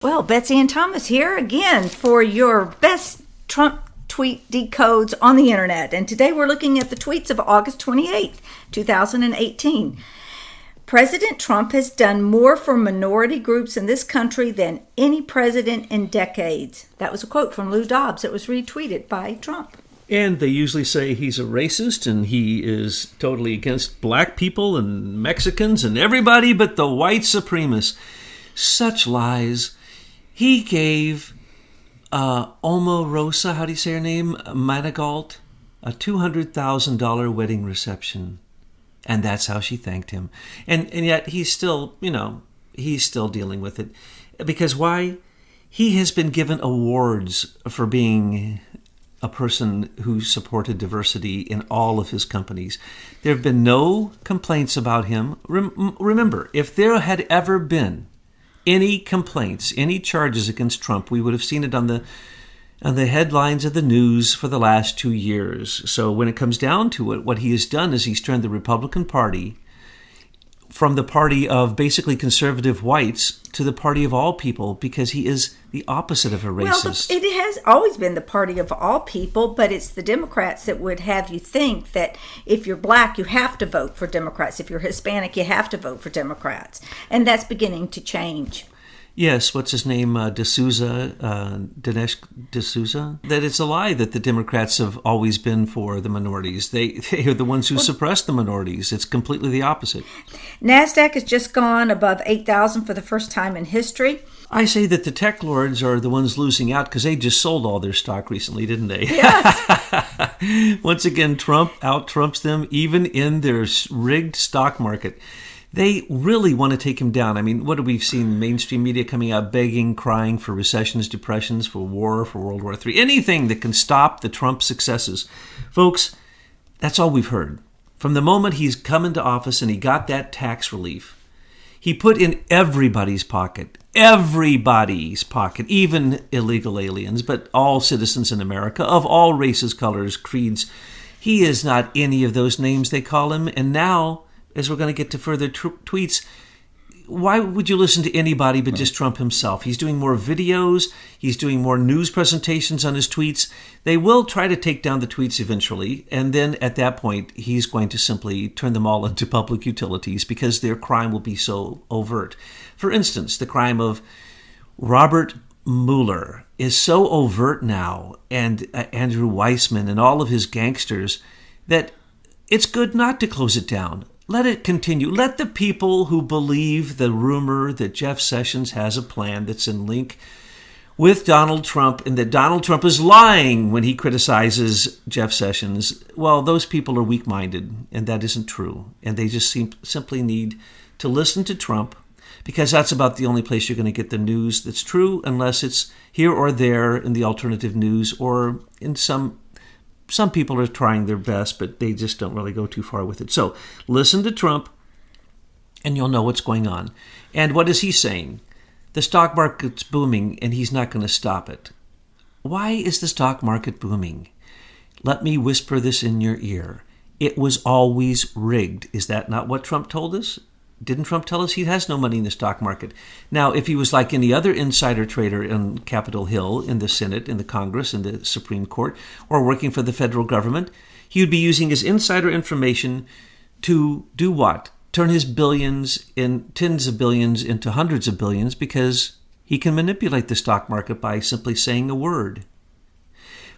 Well, Betsy and Thomas here again for your best Trump tweet decodes on the internet. And today we're looking at the tweets of August 28th, 2018. President Trump has done more for minority groups in this country than any president in decades. That was a quote from Lou Dobbs that was retweeted by Trump. And they usually say he's a racist and he is totally against black people and Mexicans and everybody but the white supremacists. Such lies. He gave Omarosa, how do you say her name, Manigault, a $200,000 wedding reception. And that's how she thanked him. And yet he's still, he's still dealing with it. Because why? He has been given awards for being a person who supported diversity in all of his companies. There have been no complaints about him. Remember, if there had ever been any complaints, any charges against Trump, we would have seen it on the headlines of the news for the last 2 years. So when it comes down to it, what he has done is he's turned the Republican Party from the party of basically conservative whites to the party of all people, because he is the opposite of a racist. Well, it has always been the party of all people, but it's the Democrats that would have you think that if you're black, you have to vote for Democrats. If you're Hispanic, you have to vote for Democrats. And that's beginning to change. Yes, what's his name, Dinesh D'Souza? That it's a lie that the Democrats have always been for the minorities. They are the ones who suppress the minorities. It's completely the opposite. NASDAQ has just gone above 8,000 for the first time in history. I say that the tech lords are the ones losing out because they just sold all their stock recently, didn't they? Yes. Once again, Trump out-Trumps them even in their rigged stock market. They really want to take him down. I mean, what have we seen? Mainstream media coming out begging, crying for recessions, depressions, for war, for World War III. Anything that can stop the Trump successes. Folks, that's all we've heard. From the moment he's come into office and he got that tax relief, he put in everybody's pocket, even illegal aliens, but all citizens in America of all races, colors, creeds. He is not any of those names they call him. And now, as we're going to get to further tweets, why would you listen to anybody but just Trump himself? He's doing more videos. He's doing more news presentations on his tweets. They will try to take down the tweets eventually. And then at that point, he's going to simply turn them all into public utilities because their crime will be so overt. For instance, the crime of Robert Mueller is so overt now, and Andrew Weissman and all of his gangsters, that it's good not to close it down. Let it continue. Let the people who believe the rumor that Jeff Sessions has a plan that's in link with Donald Trump and that Donald Trump is lying when he criticizes Jeff Sessions, well, those people are weak-minded, and that isn't true. And they just simply need to listen to Trump, because that's about the only place you're going to get the news that's true, unless it's here or there in the alternative news or in some people are trying their best, but they just don't really go too far with it. So listen to Trump, and you'll know what's going on. And what is he saying? The stock market's booming, and he's not going to stop it. Why is the stock market booming? Let me whisper this in your ear. It was always rigged. Is that not what Trump told us? Didn't Trump tell us he has no money in the stock market? Now, if he was like any other insider trader in Capitol Hill, in the Senate, in the Congress, in the Supreme Court, or working for the federal government, he would be using his insider information to do what? Turn his billions in tens of billions into hundreds of billions, because he can manipulate the stock market by simply saying a word.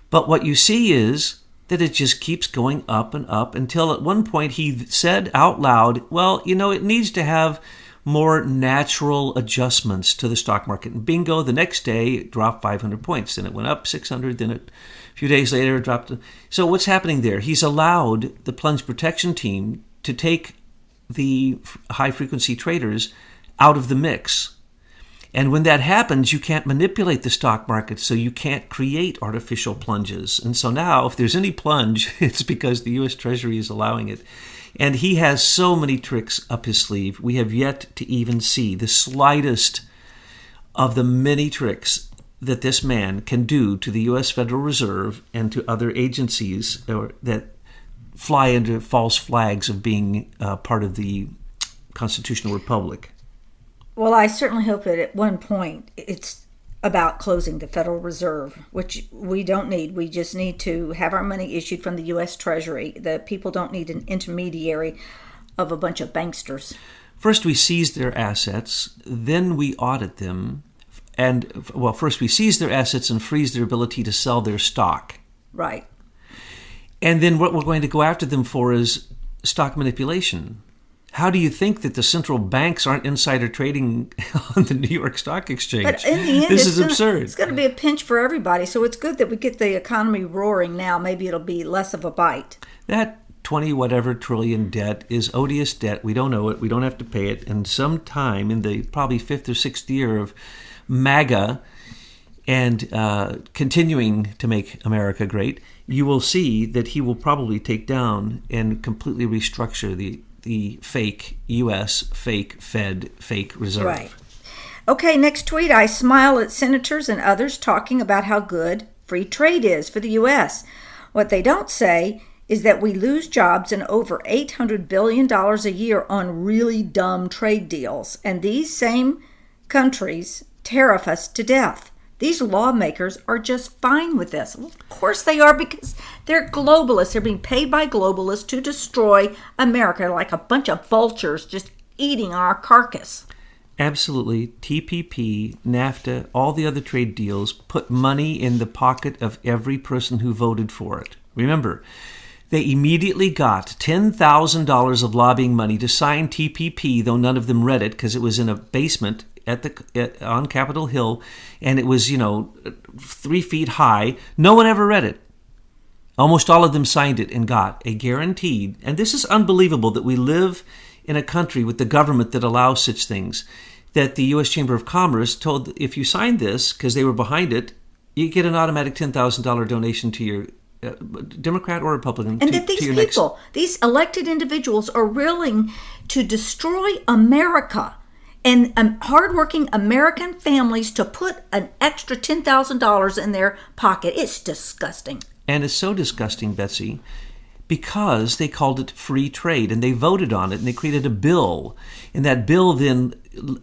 But what you see is that it just keeps going up and up until at one point he said out loud, well, it needs to have more natural adjustments to the stock market. And bingo, the next day it dropped 500 points. Then it went up 600. Then a few days later it dropped. So what's happening there? He's allowed the plunge protection team to take the high-frequency traders out of the mix. And when that happens, you can't manipulate the stock market, so you can't create artificial plunges. And so now, if there's any plunge, it's because the U.S. Treasury is allowing it. And he has so many tricks up his sleeve. We have yet to even see the slightest of the many tricks that this man can do to the U.S. Federal Reserve and to other agencies that fly under false flags of being part of the constitutional republic. Well, I certainly hope that at one point it's about closing the Federal Reserve, which we don't need. We just need to have our money issued from the U.S. Treasury. The people don't need an intermediary of a bunch of banksters. First, we seize their assets, then we audit them. And, well, first we seize their assets and freeze their ability to sell their stock. Right. And then what we're going to go after them for is stock manipulation. How do you think that the central banks aren't insider trading on the New York Stock Exchange? But in the end, this is absurd. It's going to be a pinch for everybody. So it's good that we get the economy roaring now. Maybe it'll be less of a bite. That 20-whatever trillion debt is odious debt. We don't owe it. We don't have to pay it. And sometime in the probably 5th or 6th year of MAGA and continuing to make America great, you will see that he will probably take down and completely restructure the fake U.S., fake Fed, fake Reserve. Right. Okay, next tweet. I smile at senators and others talking about how good free trade is for the U.S. What they don't say is that we lose jobs and over $800 billion a year on really dumb trade deals. And these same countries tariff us to death. These lawmakers are just fine with this. Well, of course they are, because they're globalists. They're being paid by globalists to destroy America like a bunch of vultures just eating our carcass. Absolutely. TPP, NAFTA, all the other trade deals put money in the pocket of every person who voted for it. Remember, they immediately got $10,000 of lobbying money to sign TPP, though none of them read it because it was in a basement on Capitol Hill, and it was, 3 feet high. No one ever read it. Almost all of them signed it and got a guaranteed, and this is unbelievable that we live in a country with the government that allows such things, that the U.S. Chamber of Commerce told if you signed this, because they were behind it, you get an automatic $10,000 donation to your Democrat or Republican. And that these people, these elected individuals, are willing to destroy America and hardworking American families to put an extra $10,000 in their pocket. It's disgusting. And it's so disgusting, Betsy, because they called it free trade and they voted on it and they created a bill. And that bill then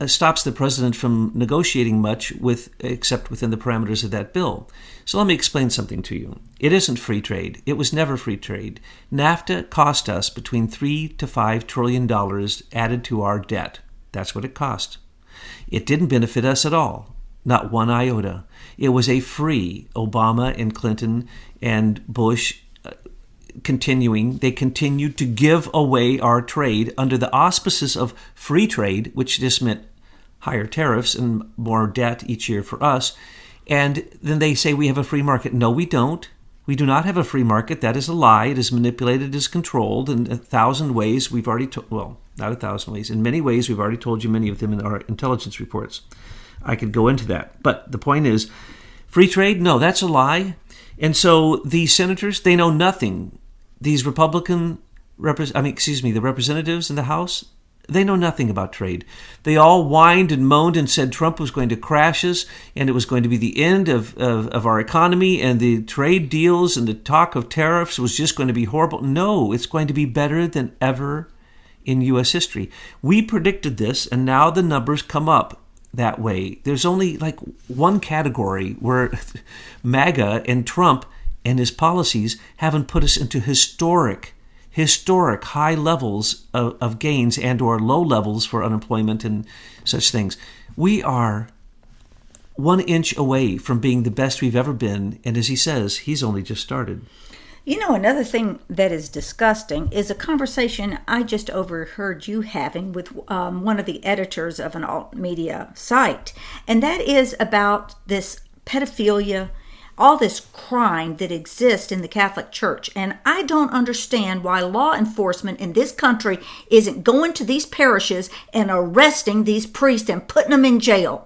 stops the president from negotiating much except within the parameters of that bill. So let me explain something to you. It isn't free trade. It was never free trade. NAFTA cost us between $3 to $5 trillion added to our debt. That's what it cost. It didn't benefit us at all, not one iota. It was a free Obama and Clinton and Bush they continued to give away our trade under the auspices of free trade, which just meant higher tariffs and more debt each year for us. And then they say we have a free market. No, we don't. We do not have a free market. That is a lie. It is manipulated, it is controlled in 1,000 ways. We've already not 1,000 ways. In many ways, we've already told you many of them in our intelligence reports. I could go into that. But the point is, free trade? No, that's a lie. And so these senators, they know nothing. These the representatives in the House, they know nothing about trade. They all whined and moaned and said Trump was going to crash us and it was going to be the end of our economy and the trade deals and the talk of tariffs was just going to be horrible. No, it's going to be better than ever in U.S. history. We predicted this, and now the numbers come up that way. There's only like one category where MAGA and Trump and his policies haven't put us into historic high levels of gains and or low levels for unemployment and such things. We are 1 inch away from being the best we've ever been, and as he says, he's only just started. Another thing that is disgusting is a conversation I just overheard you having with one of the editors of an alt media site. And that is about this pedophilia, all this crime that exists in the Catholic Church. And I don't understand why law enforcement in this country isn't going to these parishes and arresting these priests and putting them in jail.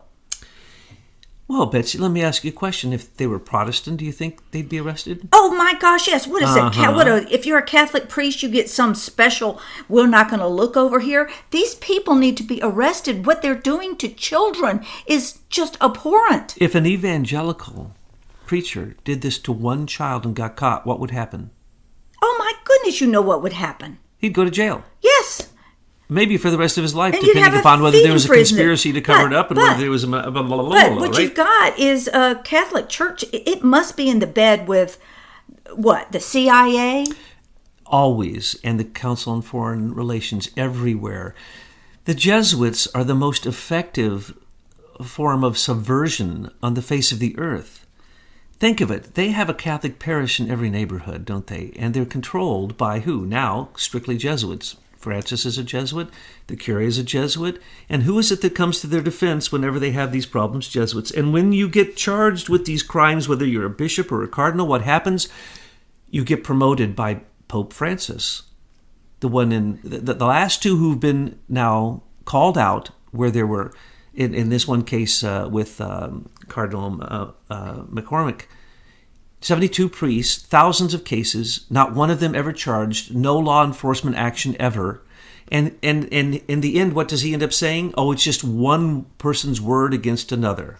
Well, Betsy, let me ask you a question. If they were Protestant, do you think they'd be arrested? Oh, my gosh, yes. What is it? If you're a Catholic priest, you get some special, we're not going to look over here. These people need to be arrested. What they're doing to children is just abhorrent. If an evangelical preacher did this to one child and got caught, what would happen? Oh, my goodness, you know what would happen. He'd go to jail. Yes. Maybe for the rest of his life, And you'd depending have a upon whether there was a feeding prison. conspiracy to cover it up and whether there was a blah, blah, blah, blah, But blah, what right? you've got is a Catholic Church. It must be in the bed with, what, the CIA? Always, and the Council on Foreign Relations everywhere. The Jesuits are the most effective form of subversion on the face of the earth. Think of it. They have a Catholic parish in every neighborhood, don't they? And they're controlled by who? Now, strictly Jesuits. Francis is a Jesuit, the Curé is a Jesuit, and who is it that comes to their defense whenever they have these problems? Jesuits. And when you get charged with these crimes, whether you're a bishop or a cardinal, what happens? You get promoted by Pope Francis. The one in the last two who've been now called out, where there were, in this one case with Cardinal McCormick, 72 priests, thousands of cases, not one of them ever charged, no law enforcement action ever. And in the end, what does he end up saying? Oh, it's just one person's word against another.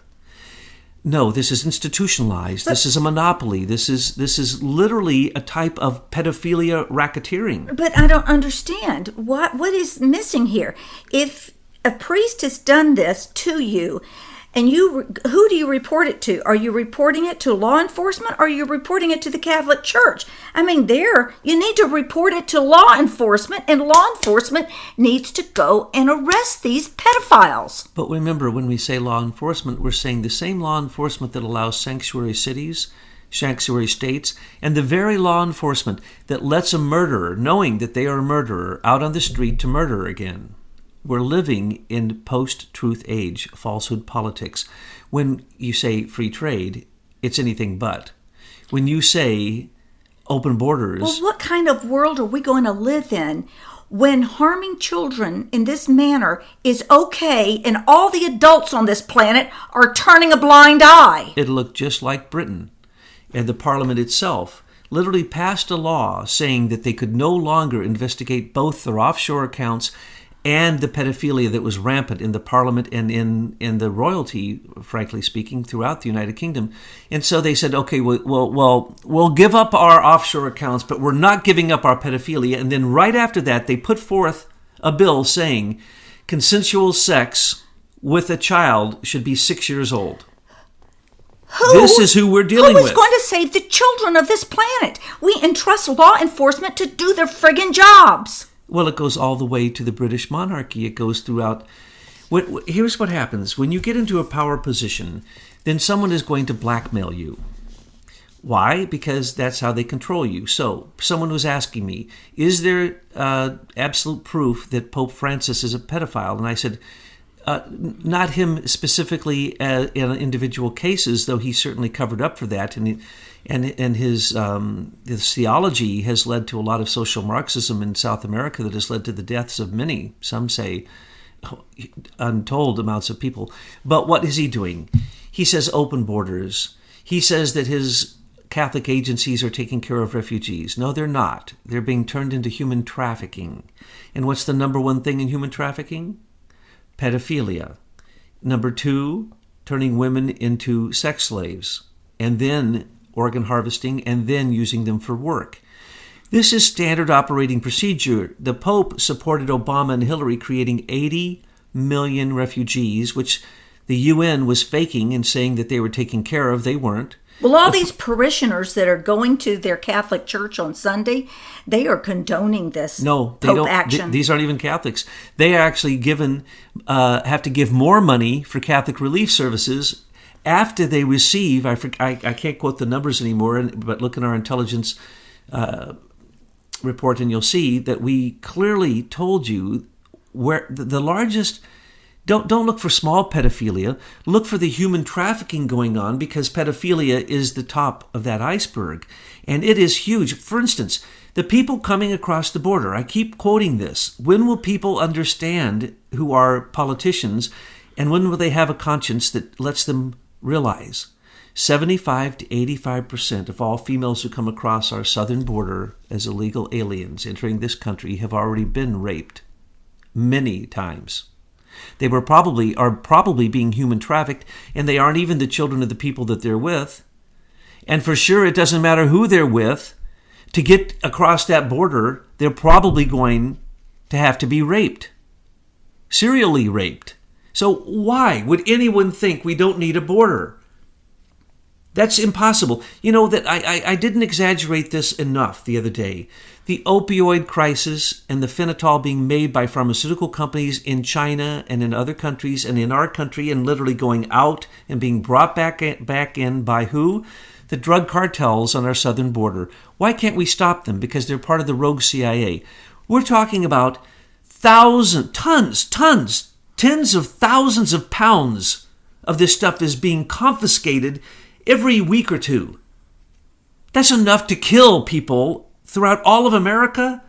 No, this is institutionalized. This is a monopoly. This is literally a type of pedophilia racketeering. But I don't understand. What is missing here? If a priest has done this to you, and who do you report it to? Are you reporting it to law enforcement, or are you reporting it to the Catholic Church? I mean, you need to report it to law enforcement, and law enforcement needs to go and arrest these pedophiles. But remember, when we say law enforcement, we're saying the same law enforcement that allows sanctuary cities, sanctuary states, and the very law enforcement that lets a murderer, knowing that they are a murderer, out on the street to murder again. We're living in post-truth age, falsehood politics. When you say free trade, it's anything but. When you say open borders... Well, what kind of world are we going to live in when harming children in this manner is okay and all the adults on this planet are turning a blind eye? It looked just like Britain. And the Parliament itself literally passed a law saying that they could no longer investigate both their offshore accounts and the pedophilia that was rampant in the Parliament and in the royalty, frankly speaking, throughout the United Kingdom. And so they said, okay, we'll give up our offshore accounts, but we're not giving up our pedophilia. And then right after that, they put forth a bill saying consensual sex with a child should be 6 years old. This is who we're dealing with. Who is going to save the children of this planet? We entrust law enforcement to do their friggin' jobs. Well, it goes all the way to the British monarchy. It goes throughout. Here's what happens. When you get into a power position, then someone is going to blackmail you. Why? Because that's how they control you. So someone was asking me, is there absolute proof that Pope Francis is a pedophile? And I said, not him specifically in individual cases, though he certainly covered up for that. And his theology has led to a lot of social Marxism in South America that has led to the deaths of many, some say, untold amounts of people. But what is he doing? He says open borders. He says that his Catholic agencies are taking care of refugees. No, they're not. They're being turned into human trafficking. And what's the number one thing in human trafficking? Pedophilia. Number two, turning women into sex slaves. And then organ harvesting, and then using them for work. This is standard operating procedure. The Pope supported Obama and Hillary creating 80 million refugees, which the UN was faking and saying that they were taking care of. They weren't. Well, all these parishioners that are going to their Catholic church on Sunday, they are condoning this No, they Pope don't. action. These aren't even Catholics. They are actually have to give more money for Catholic relief services after they receive, I can't quote the numbers anymore, but look in our intelligence report and you'll see that we clearly told you where the largest, don't look for small pedophilia, look for the human trafficking going on, because pedophilia is the top of that iceberg. And it is huge. For instance, the people coming across the border, I keep quoting this. When will people understand who are politicians, and when will they have a conscience that lets them realize 75 to 85% of all females who come across our southern border as illegal aliens entering this country have already been raped many times. They are probably being human trafficked, and they aren't even the children of the people that they're with. And for sure, it doesn't matter who they're with. To get across that border, they're probably going to have to be raped. serially raped. So why would anyone think we don't need a border? That's impossible. You know that I didn't exaggerate this enough the other day. The opioid crisis and the fentanyl being made by pharmaceutical companies in China and in other countries and in our country and literally going out and being brought back in by who? The drug cartels on our southern border. Why can't we stop them? Because they're part of the rogue CIA. We're talking about tens of thousands of pounds of this stuff is being confiscated every week or two. That's enough to kill people throughout all of America,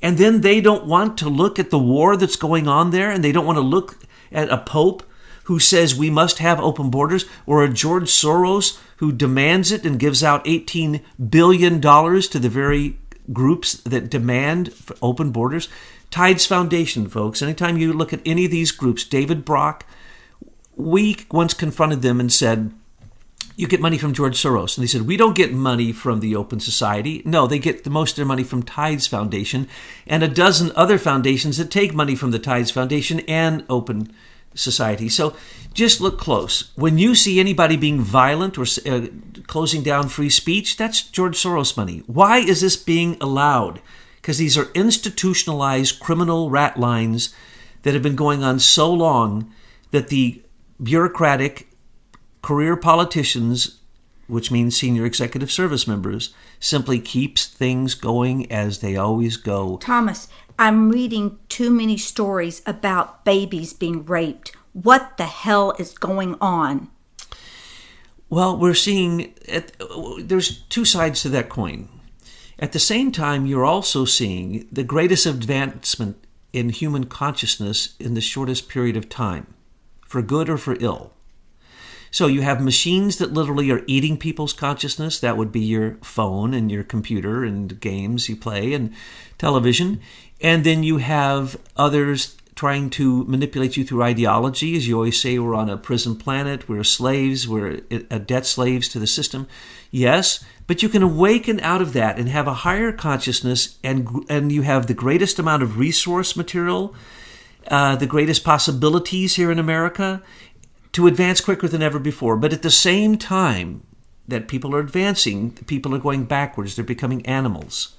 and then they don't want to look at the war that's going on there, and they don't want to look at a pope who says we must have open borders, or a George Soros who demands it and gives out $18 billion to the very groups that demand open borders. Tides Foundation, folks, anytime you look at any of these groups, David Brock, we once confronted them and said, you get money from George Soros. And they said, we don't get money from the Open Society. No, they get the most of their money from Tides Foundation and a dozen other foundations that take money from the Tides Foundation and Open Society. So just look close. When you see anybody being violent or closing down free speech, that's George Soros money. Why is this being allowed? Because these are institutionalized criminal rat lines that have been going on so long that the bureaucratic career politicians, which means senior executive service members, simply keeps things going as they always go. Thomas, I'm reading too many stories about babies being raped. What the hell is going on? Well, we're seeing, there's two sides to that coin. At the same time, you're also seeing the greatest advancement in human consciousness in the shortest period of time, for good or for ill. So you have machines that literally are eating people's consciousness. That would be your phone and your computer and games you play and television. And then you have others trying to manipulate you through ideology. As you always say, we're on a prison planet. We're slaves. We're debt slaves to the system. Yes, but you can awaken out of that and have a higher consciousness, and you have the greatest amount of resource material, the greatest possibilities here in America, to advance quicker than ever before. But at the same time that people are advancing, people are going backwards. They're becoming animals,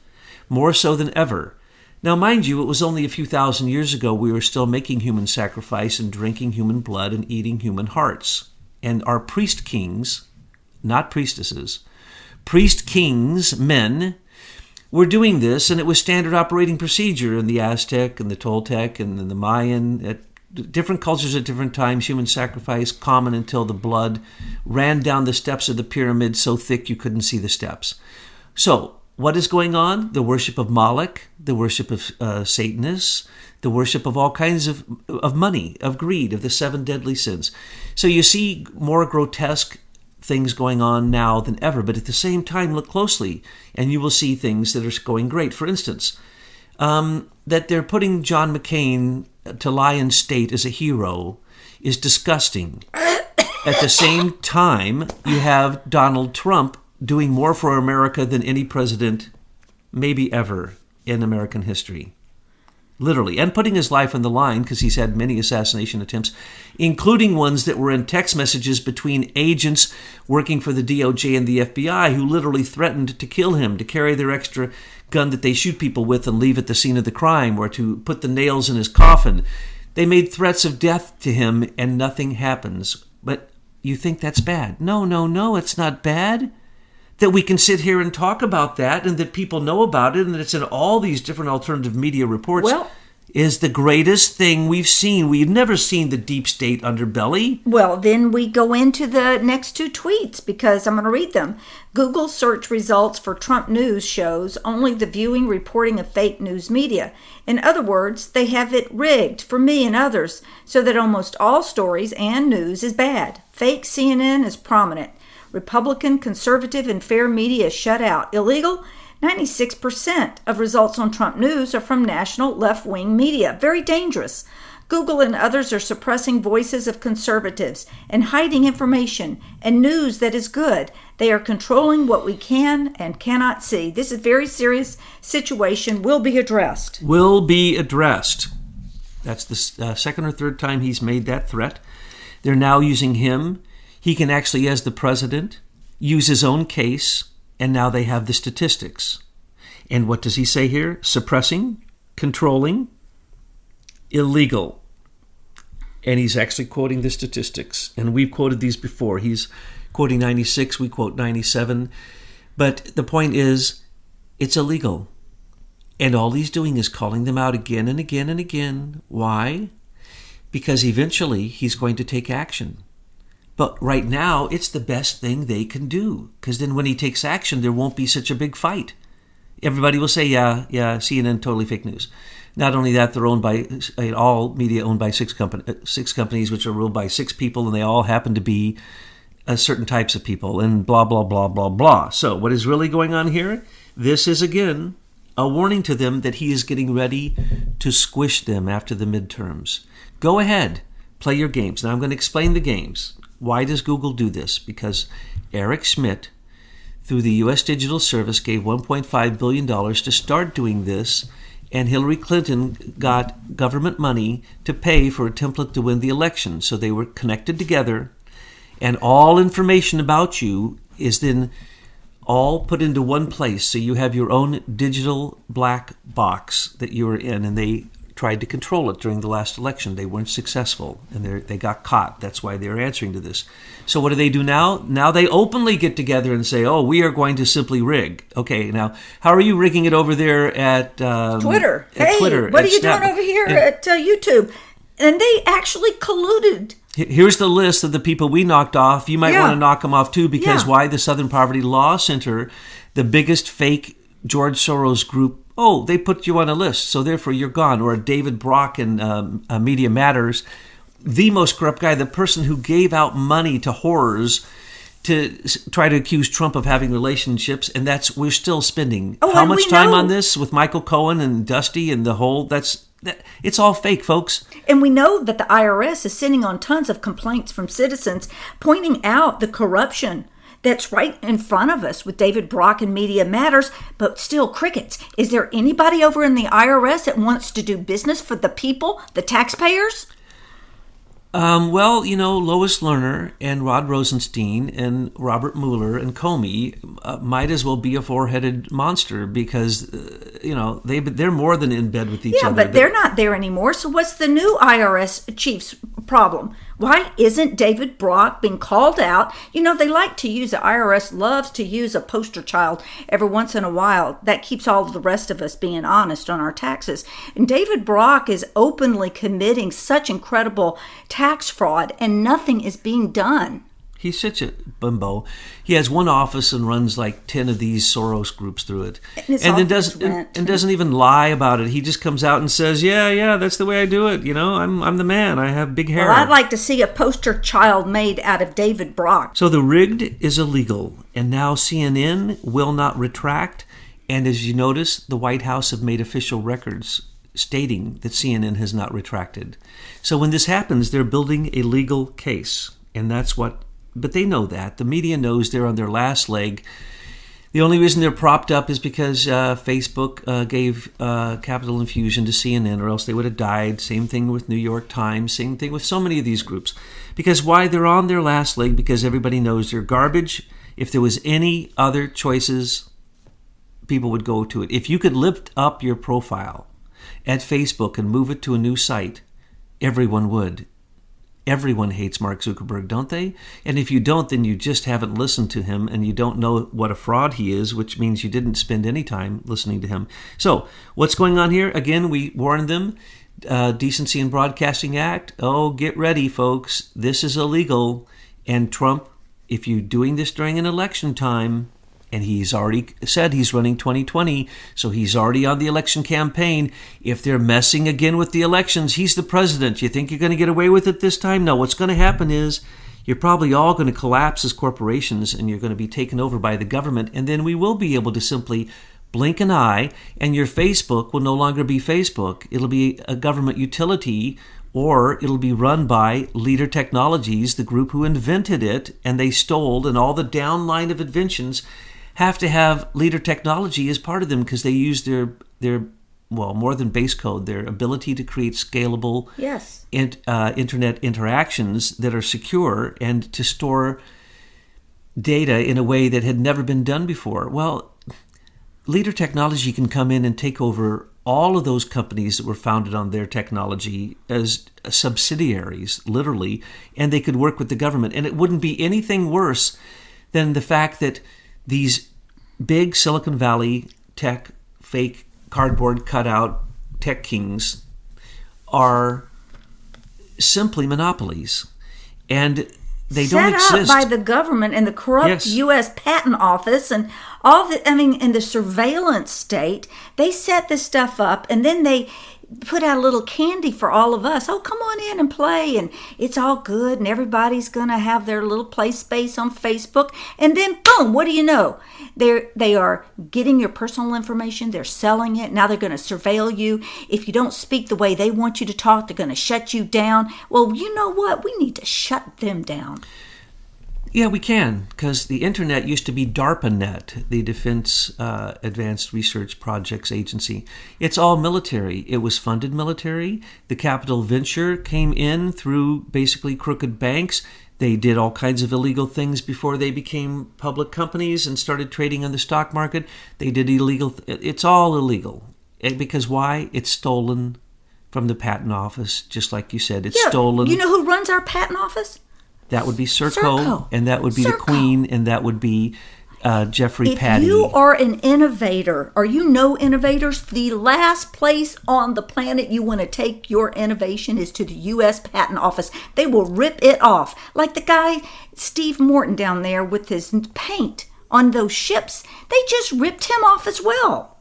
more so than ever. Now, mind you, it was only a few thousand years ago we were still making human sacrifice and drinking human blood and eating human hearts. And our priest kings, not priestesses, priest kings, men, were doing this, and it was standard operating procedure in the Aztec and the Toltec and the Mayan. At different cultures at different times, human sacrifice common until the blood ran down the steps of the pyramid so thick you couldn't see the steps. So what is going on? The worship of Moloch, the worship of Satanists, the worship of all kinds of money, of greed, of the 7 deadly sins. So you see more grotesque things going on now than ever, but at the same time, look closely and you will see things that are going great. For instance, that they're putting John McCain to lie in state as a hero is disgusting. At the same time, you have Donald Trump doing more for America than any president, maybe ever, in American history. Literally. And putting his life on the line, because he's had many assassination attempts, including ones that were in text messages between agents working for the DOJ and the FBI who literally threatened to kill him, to carry their extra gun that they shoot people with and leave at the scene of the crime, or to put the nails in his coffin. They made threats of death to him and nothing happens. But you think that's bad? No, it's not bad. That we can sit here and talk about that and that people know about it and that it's in all these different alternative media reports is the greatest thing we've seen. We've never seen the deep state underbelly. Well, then we go into the next 2 tweets because I'm going to read them. Google search results for Trump news shows only the viewing reporting of fake news media. In other words, they have it rigged for me and others so that almost all stories and news is bad. Fake CNN is prominent. Republican, conservative, and fair media is shut out. Illegal? 96% of results on Trump news are from national left-wing media. Very dangerous. Google and others are suppressing voices of conservatives and hiding information and news that is good. They are controlling what we can and cannot see. This is a very serious situation. Will be addressed. Will be addressed. That's the second or third time he's made that threat. They're now using him. He can actually, as the president, use his own case, and now they have the statistics. And what does he say here? Suppressing, controlling, illegal. And he's actually quoting the statistics. And we've quoted these before. He's quoting 96, we quote 97. But the point is, it's illegal. And all he's doing is calling them out again and again and again. Why? Because eventually he's going to take action. But right now, it's the best thing they can do. Because then when he takes action, there won't be such a big fight. Everybody will say, yeah, CNN, totally fake news. Not only that, they're owned by, all media owned by six companies, which are ruled by 6 people, and they all happen to be certain types of people, and blah, blah, blah, blah, blah. So what is really going on here? This is, again, a warning to them that he is getting ready to squish them after the midterms. Go ahead, play your games. Now I'm going to explain the games. Why does Google do this? Because Eric Schmidt, through the U.S. Digital Service, gave $1.5 billion to start doing this, and Hillary Clinton got government money to pay for a template to win the election. So they were connected together, and all information about you is then all put into one place. So you have your own digital black box that you are in, and they tried to control it during the last election. They weren't successful, and they got caught. That's why they're answering to this. So what do they do now? Now they openly get together and say, oh, we are going to simply rig. Okay, now, how are you rigging it over there at Twitter? At Twitter, what are you doing over here at YouTube? And they actually colluded. Here's the list of the people we knocked off. You might want to knock them off too, because why? The Southern Poverty Law Center, the biggest fake George Soros group, oh, they put you on a list, so therefore you're gone. Or David Brock and Media Matters, the most corrupt guy, the person who gave out money to whores to try to accuse Trump of having relationships, and we're still spending how much time on this with Michael Cohen and Dusty and the whole, it's all fake, folks. And we know that the IRS is sitting on tons of complaints from citizens pointing out the corruption that's right in front of us with David Brock and Media Matters, but still crickets. Is there anybody over in the IRS that wants to do business for the people, the taxpayers? Well, Lois Lerner and Rod Rosenstein and Robert Mueller and Comey might as well be a four-headed monster because, they're more than in bed with each other. Yeah, but they're not there anymore. So what's the new IRS chief's problem? Why isn't David Brock being called out? They like to use, the IRS loves to use a poster child every once in a while. That keeps all of the rest of us being honest on our taxes. And David Brock is openly committing such incredible tax fraud, and nothing is being done. He's such a bimbo. He has one office and runs like 10 of these Soros groups through it. And then doesn't even lie about it. He just comes out and says, yeah, that's the way I do it. I'm the man. I have big hair. Well, I'd like to see a poster child made out of David Brock. So the rigged is illegal, and now CNN will not retract. And as you notice, the White House have made official records stating that CNN has not retracted. So when this happens, they're building a legal case. And but they know that. The media knows they're on their last leg. The only reason they're propped up is because Facebook gave capital infusion to CNN, or else they would have died. Same thing with New York Times. Same thing with so many of these groups. Because why? They're on their last leg because everybody knows they're garbage. If there was any other choices, people would go to it. If you could lift up your profile at Facebook and move it to a new site, everyone would. Everyone hates Mark Zuckerberg, don't they? And if you don't, then you just haven't listened to him and you don't know what a fraud he is, which means you didn't spend any time listening to him. So what's going on here? Again, we warned them. Decency in Broadcasting Act. Oh, get ready, folks. This is illegal. And Trump, if you're doing this during an election time, and he's already said he's running 2020, so he's already on the election campaign. If they're messing again with the elections, he's the president. You think you're going to get away with it this time? No, what's going to happen is you're probably all going to collapse as corporations, and you're going to be taken over by the government, and then we will be able to simply blink an eye, and your Facebook will no longer be Facebook. It'll be a government utility, or it'll be run by Leader Technologies, the group who invented it, and they stole, and all the downline of inventions have to have Leader Technology as part of them because they use their more than base code, their ability to create scalable Yes. internet interactions that are secure and to store data in a way that had never been done before. Well, Leader Technology can come in and take over all of those companies that were founded on their technology as subsidiaries, literally, and they could work with the government. And it wouldn't be anything worse than the fact that these big Silicon Valley tech, fake cardboard cutout tech kings are simply monopolies. And they don't exist. Set up by the government and the corrupt Yes. U.S. Patent Office and all the, in the surveillance state. They set this stuff up and then they put out a little candy for all of us. Oh, come on in and play, and it's all good, and everybody's going to have their little play space on Facebook. And then, boom, what do you know? They are getting your personal information. They're selling it. Now they're going to surveil you. If you don't speak the way they want you to talk, they're going to shut you down. Well, you know what? We need to shut them down. Yeah, we can, because the internet used to be DARPANet, the Defense Advanced Research Projects Agency. It's all military. It was funded military. The capital venture came in through basically crooked banks. They did all kinds of illegal things before they became public companies and started trading on the stock market. They did illegal. It's all illegal. Because why? It's stolen from the patent office, just like you said. It's stolen. You know who runs our patent office? That would be Serco, and that would be the Serco. Queen, and that would be Jeffrey Patty. If you are an innovator, or you know innovators, the last place on the planet you want to take your innovation is to the U.S. Patent Office. They will rip it off. Like the guy, Steve Morton, down there with his paint on those ships. They just ripped him off as well.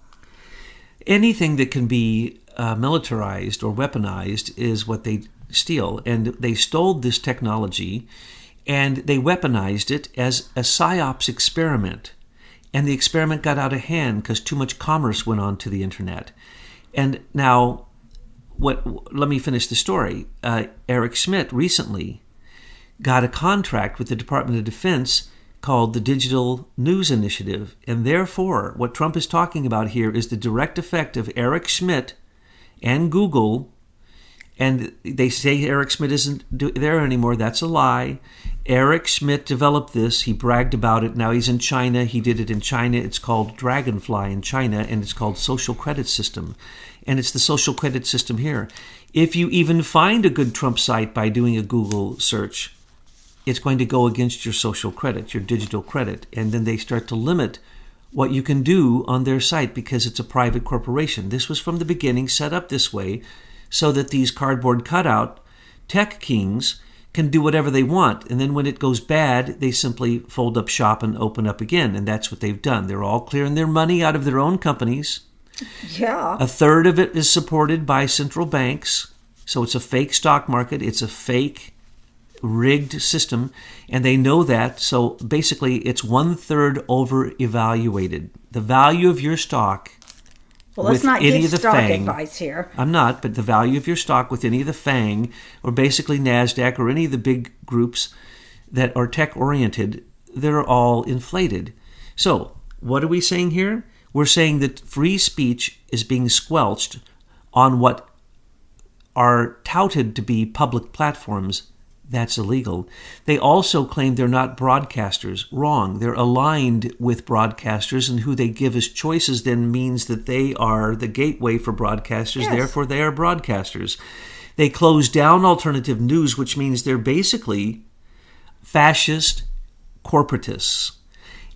Anything that can be militarized or weaponized is what they steal. And they stole this technology and they weaponized it as a PSYOPs experiment. And the experiment got out of hand because too much commerce went on to the internet. And now, let me finish the story. Eric Schmidt recently got a contract with the Department of Defense called the Digital News Initiative. And therefore, what Trump is talking about here is the direct effect of Eric Schmidt and Google. And they say Eric Schmidt isn't there anymore. That's a lie. Eric Schmidt developed this. He bragged about it. Now he's in China. He did it in China. It's called Dragonfly in China, and it's called Social Credit System. And it's the social credit system here. If you even find a good Trump site by doing a Google search, it's going to go against your social credit, your digital credit. And then they start to limit what you can do on their site because it's a private corporation. This was from the beginning set up this way so that these cardboard cutout tech kings can do whatever they want. And then when it goes bad, they simply fold up shop and open up again. And that's what they've done. They're all clearing their money out of their own companies. Yeah. A third of it is supported by central banks. So it's a fake stock market. It's a fake rigged system. And they know that. So basically, it's 1/3 over evaluated. The value of your stock. Well, let's with not any give of the stock FANG, advice here. I'm not, but the value of your stock with any of the FANG or basically NASDAQ or any of the big groups that are tech-oriented, they're all inflated. So what are we saying here? We're saying that free speech is being squelched on what are touted to be public platforms. That's illegal. They also claim they're not broadcasters. Wrong. They're aligned with broadcasters, and who they give as choices then means that they are the gateway for broadcasters. Yes. Therefore, they are broadcasters. They close down alternative news, which means they're basically fascist corporatists.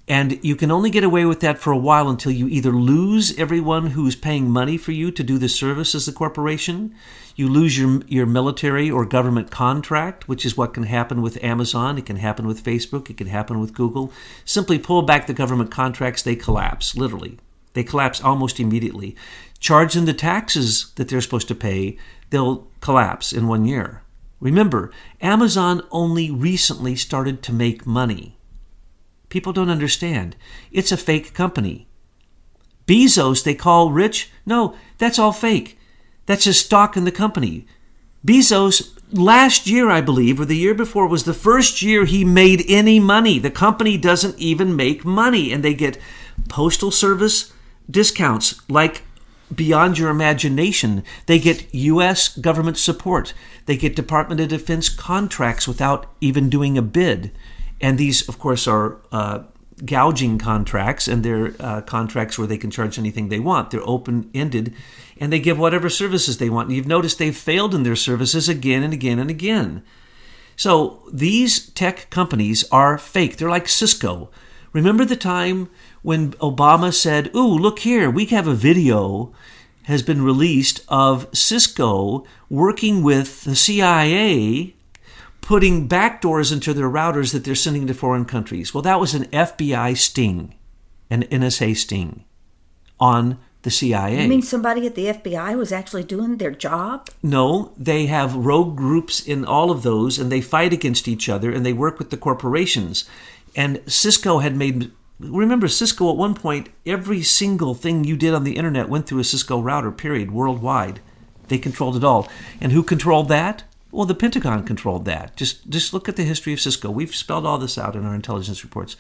And you can only get away with that for a while until you either lose everyone who's paying money for you to do the service as the corporation, you lose your military or government contract, which is what can happen with Amazon, it can happen with Facebook, it can happen with Google. Simply pull back the government contracts, they collapse, literally. They collapse almost immediately. Charge them the taxes that they're supposed to pay, they'll collapse in 1 year. Remember, Amazon only recently started to make money. People don't understand. It's a fake company. Bezos, they call rich. No, that's all fake. That's his stock in the company. Bezos, last year, I believe, or the year before, was the first year he made any money. The company doesn't even make money, and they get postal service discounts like beyond your imagination. They get U.S. government support. They get Department of Defense contracts without even doing a bid. And these, of course, are gouging contracts, and they're contracts where they can charge anything they want. They're open-ended, and they give whatever services they want. And you've noticed they've failed in their services again and again and again. So these tech companies are fake. They're like Cisco. Remember the time when Obama said, "Ooh, look here, we have a video has been released of Cisco working with the CIA, putting backdoors into their routers that they're sending to foreign countries." Well, that was an FBI sting, an NSA sting on the CIA. You mean somebody at the FBI was actually doing their job? No, they have rogue groups in all of those, and they fight against each other, and they work with the corporations. And Cisco had made... Remember, Cisco at one point, every single thing you did on the internet went through a Cisco router, period, worldwide. They controlled it all. And who controlled that? Well, the Pentagon controlled that. Just look at the history of Cisco. We've spelled all this out in our intelligence reports.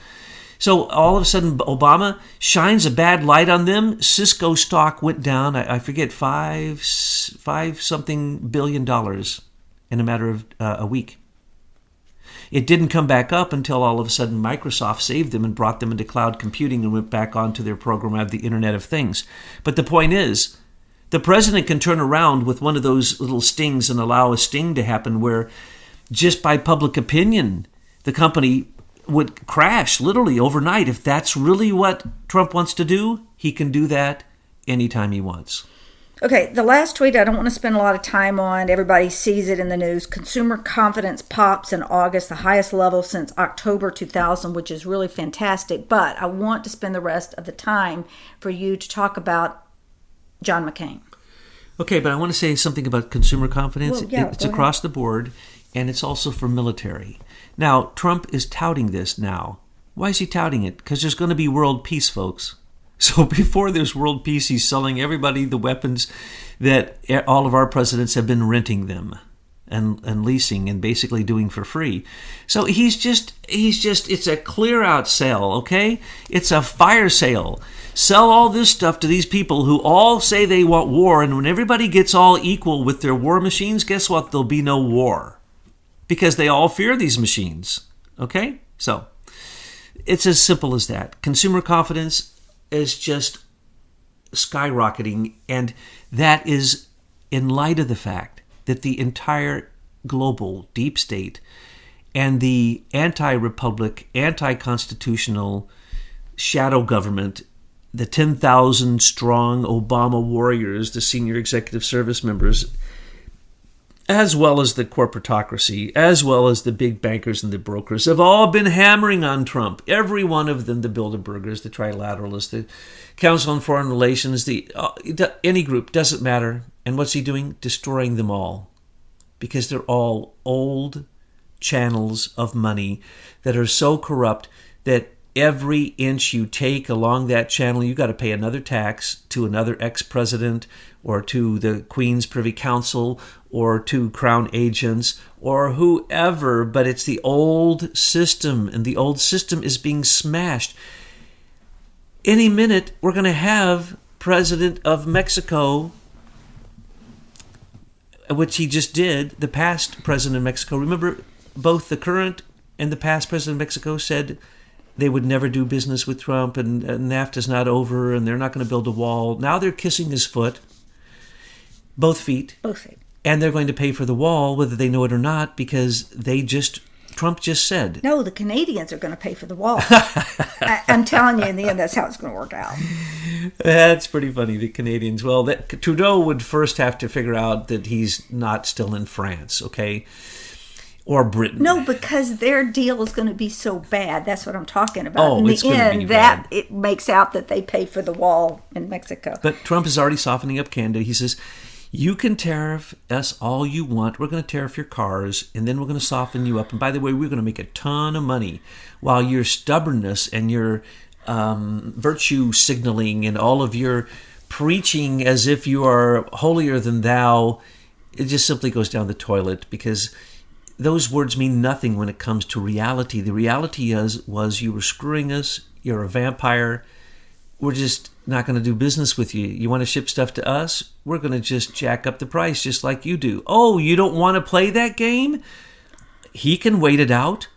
So all of a sudden, Obama shines a bad light on them. Cisco stock went down, I forget, $5-something billion in a matter of a week. It didn't come back up until all of a sudden Microsoft saved them and brought them into cloud computing and went back onto their program of the Internet of Things. But the point is, the president can turn around with one of those little stings and allow a sting to happen where just by public opinion, the company would crash literally overnight. If that's really what Trump wants to do, he can do that anytime he wants. Okay, the last tweet I don't want to spend a lot of time on. Everybody sees it in the news. Consumer confidence pops in August, the highest level since October 2000, which is really fantastic. But I want to spend the rest of the time for you to talk about John McCain. Okay, but I want to say something about consumer confidence. Well, yeah, it's across the board, and it's also for military. Now, Trump is touting this now. Why is he touting it? Because there's going to be world peace, folks. So before there's world peace, he's selling everybody the weapons that all of our presidents have been renting them and leasing and basically doing for free. So he's just, it's a clear out sale, okay? It's a fire sale. Sell all this stuff to these people who all say they want war, and when everybody gets all equal with their war machines, guess what? There'll be no war because they all fear these machines, okay? So it's as simple as that. Consumer confidence is just skyrocketing, and that is in light of the fact that the entire global deep state and the anti-republic, anti-constitutional shadow government, the 10,000 strong Obama warriors, the senior executive service members, as well as the corporatocracy, as well as the big bankers and the brokers, have all been hammering on Trump. Every one of them, the Bilderbergers, the Trilateralists, the Council on Foreign Relations, any group, doesn't matter. And what's he doing? Destroying them all. Because they're all old channels of money that are so corrupt that every inch you take along that channel, you got to pay another tax to another ex-president or to the Queen's Privy Council or to Crown agents or whoever, but it's the old system, and the old system is being smashed. Any minute, we're going to have President of Mexico, which he just did, the past President of Mexico. Remember, both the current and the past President of Mexico said they would never do business with Trump, and NAFTA's not over, and they're not going to build a wall. Now they're kissing his foot, both feet. Both feet. And they're going to pay for the wall, whether they know it or not, because Trump just said. No, the Canadians are going to pay for the wall. I'm telling you, in the end, that's how it's going to work out. That's pretty funny, the Canadians. Well, Trudeau would first have to figure out that he's not still in France, okay? Or Britain. No, because their deal is going to be so bad. That's what I'm talking about. Oh, in it's the going to be end, bad. it makes out that they pay for the wall in Mexico. But Trump is already softening up Canada. He says, you can tariff us all you want. We're going to tariff your cars, and then we're going to soften you up. And by the way, we're going to make a ton of money, while your stubbornness and your virtue signaling and all of your preaching as if you are holier than thou, it just simply goes down the toilet, because those words mean nothing when it comes to reality. The reality was you were screwing us. You're a vampire. we're just not going to do business with you. You want to ship stuff to us? We're going to just jack up the price just like you do. Oh, you don't want to play that game? He can wait it out.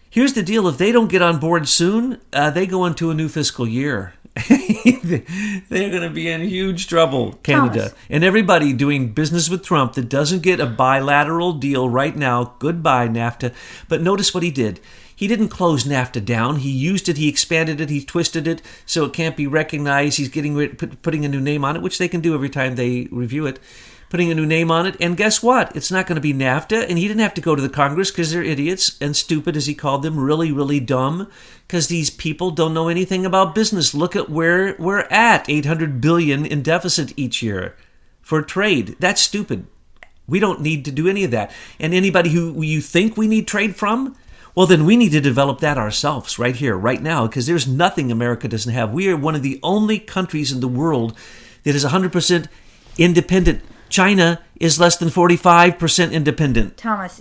Here's the deal. If they don't get on board soon, they go into a new fiscal year. They're going to be in huge trouble, Canada. Thomas. And everybody doing business with Trump that doesn't get a bilateral deal right now, goodbye NAFTA. But notice what he did. He didn't close NAFTA down. He used it, he expanded it, he twisted it so it can't be recognized. He's putting a new name on it, which they can do every time they review it. Putting a new name on it. And guess what? It's not going to be NAFTA. And he didn't have to go to the Congress because they're idiots and stupid, as he called them, really, really dumb, because these people don't know anything about business. Look at where we're at, $800 billion in deficit each year for trade. That's stupid. We don't need to do any of that. And anybody who you think we need trade from, well, then we need to develop that ourselves right here, right now, because there's nothing America doesn't have. We are one of the only countries in the world that is 100% independent. China is less than 45% independent. Thomas,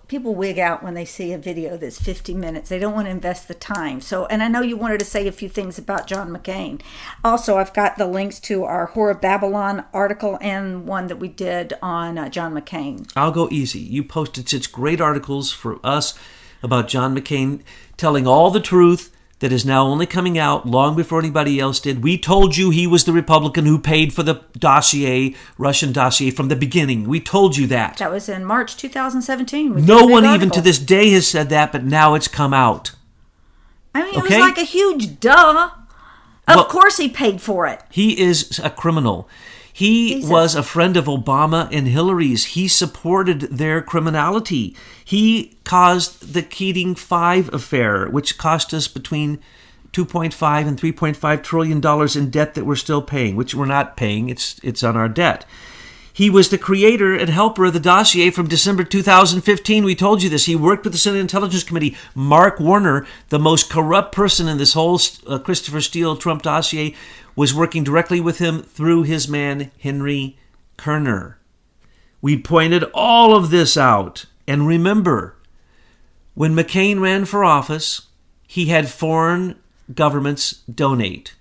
people wig out when they see a video that's 50 minutes. They don't want to invest the time. So, and I know you wanted to say a few things about John McCain. Also, I've got the links to our Horror Babylon article and one that we did on John McCain. I'll go easy. You posted such great articles for us about John McCain telling all the truth that is now only coming out long before anybody else did. We told you he was the Republican who paid for the dossier, Russian dossier, from the beginning. We told you that. That was in March 2017. No one even to this day has said that, but now it's come out. I mean, it was like a huge duh. Of course he paid for it. He is a criminal. He was a friend of Obama and Hillary's. He supported their criminality. He caused the Keating 5 affair, which cost us between $2.5 and $3.5 trillion in debt that we're still paying, which we're not paying. It's on our debt. He was the creator and helper of the dossier from December 2015. We told you this. He worked with the Senate Intelligence Committee. Mark Warner, the most corrupt person in this whole Christopher Steele Trump dossier, was working directly with him through his man, Henry Kerner. We pointed all of this out. And remember, when McCain ran for office, he had foreign governments donate.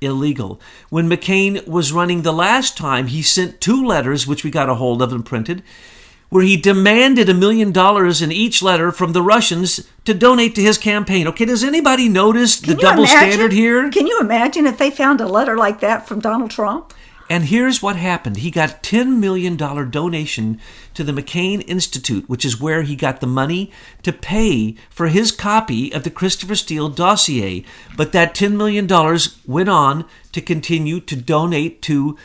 Illegal. When McCain was running the last time, he sent 2 letters, which we got a hold of and printed, where he demanded $1 million in each letter from the Russians to donate to his campaign. Okay, does anybody notice the double standard here? Can you imagine if they found a letter like that from Donald Trump? And here's what happened. He got a $10 million donation to the McCain Institute, which is where he got the money to pay for his copy of the Christopher Steele dossier. But that $10 million went on to continue to donate to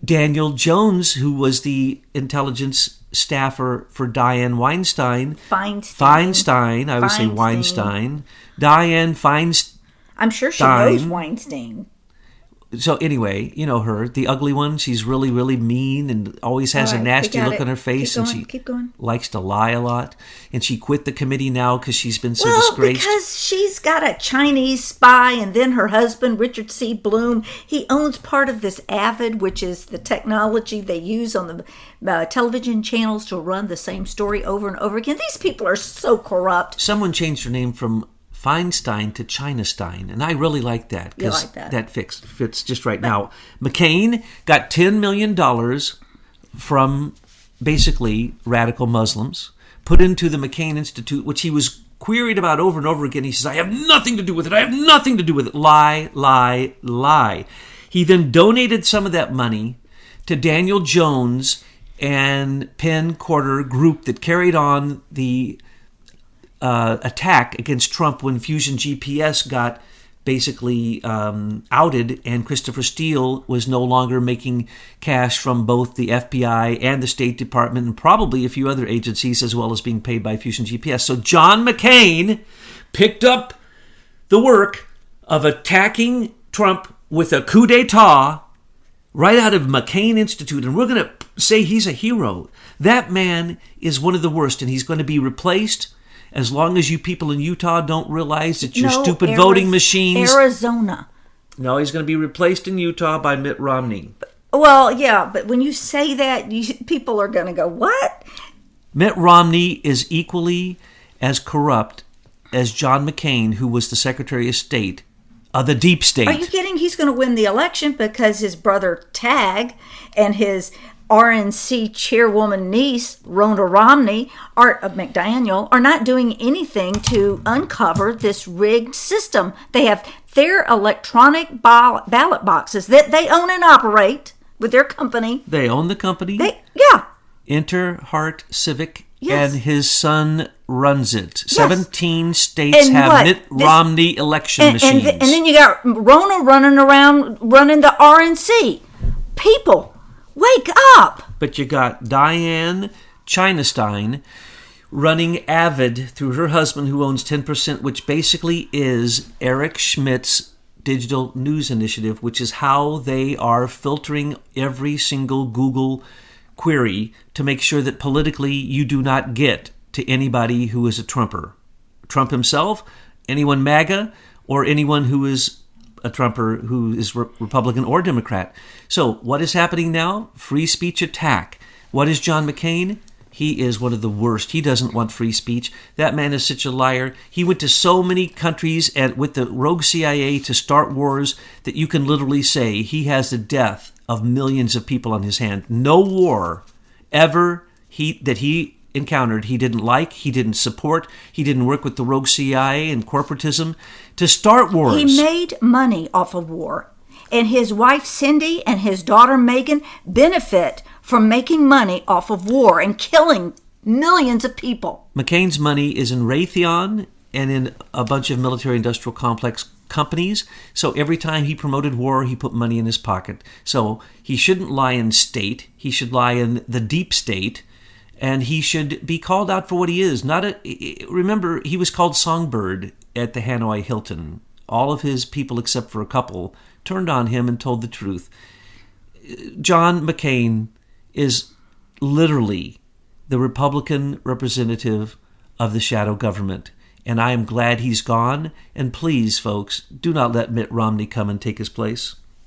Daniel Jones, who was the intelligence staffer for Dianne Weinstein. Feinstein. I would say Weinstein. Dianne Feinstein. I'm sure she knows Weinstein. So anyway, you know her, the ugly one. She's really, really mean and always has a nasty look on her face. Keep going. Likes to lie a lot. And she quit the committee now because she's been so disgraced. Because she's got a Chinese spy, and then her husband, Richard C. Bloom, he owns part of this Avid, which is the technology they use on the television channels to run the same story over and over again. These people are so corrupt. Someone changed her name from Feinstein to Chinestein, and I really like that. You like that? That fits just right now. McCain got $10 million from basically radical Muslims, put into the McCain Institute, which he was queried about over and over again. He says, I have nothing to do with it. I have nothing to do with it. Lie, lie, lie. He then donated some of that money to Daniel Jones and Penn Quarter group that carried on the attack against Trump when Fusion GPS got basically outed and Christopher Steele was no longer making cash from both the FBI and the State Department and probably a few other agencies, as well as being paid by Fusion GPS. So John McCain picked up the work of attacking Trump with a coup d'etat right out of McCain Institute, and we're going to say he's a hero. That man is one of the worst, and he's going to be replaced as long as you people in Utah don't realize that your stupid voting machines... Arizona. No, he's going to be replaced in Utah by Mitt Romney. Well, yeah, but when you say that, people are going to go, what? Mitt Romney is equally as corrupt as John McCain, who was the Secretary of State of the deep state. Are you kidding think he's going to win the election because his brother Tag and his RNC chairwoman niece, Rhonda Romney, Art of McDaniel, are not doing anything to uncover this rigged system. They have their electronic ballot boxes that they own and operate with their company. They own the company? Yeah. Interheart Civic, Yes. and his son runs it. Yes. 17 states And have what? Mitt Romney election machines. And then you got Rona running around running the RNC. People, wake up. But you got Diane Chinestein running Avid through her husband, who owns 10%, which basically is Eric Schmidt's digital news initiative, which is how they are filtering every single Google query to make sure that politically you do not get to anybody who is a Trumper. Trump himself, anyone MAGA, or anyone who is a Trumper who is Republican or Democrat. So what is happening now? Free speech attack. What is John McCain? He is one of the worst. He doesn't want free speech. That man is such a liar. He went to so many countries and with the rogue CIA to start wars that you can literally say he has the death of millions of people on his hand. No war ever that he encountered he didn't like, he didn't support, he didn't work with the rogue CIA and corporatism to start wars. He made money off of war. And his wife Cindy and his daughter Megan benefit from making money off of war and killing millions of people. McCain's money is in Raytheon and in a bunch of military-industrial complex companies. So every time he promoted war, he put money in his pocket. So he shouldn't lie in state. He should lie in the deep state. And he should be called out for what he is. Remember, he was called Songbird at the Hanoi Hilton. All of his people, except for a couple, turned on him and told the truth. John McCain is literally the Republican representative of the shadow government. And I am glad he's gone. And please, folks, do not let Mitt Romney come and take his place.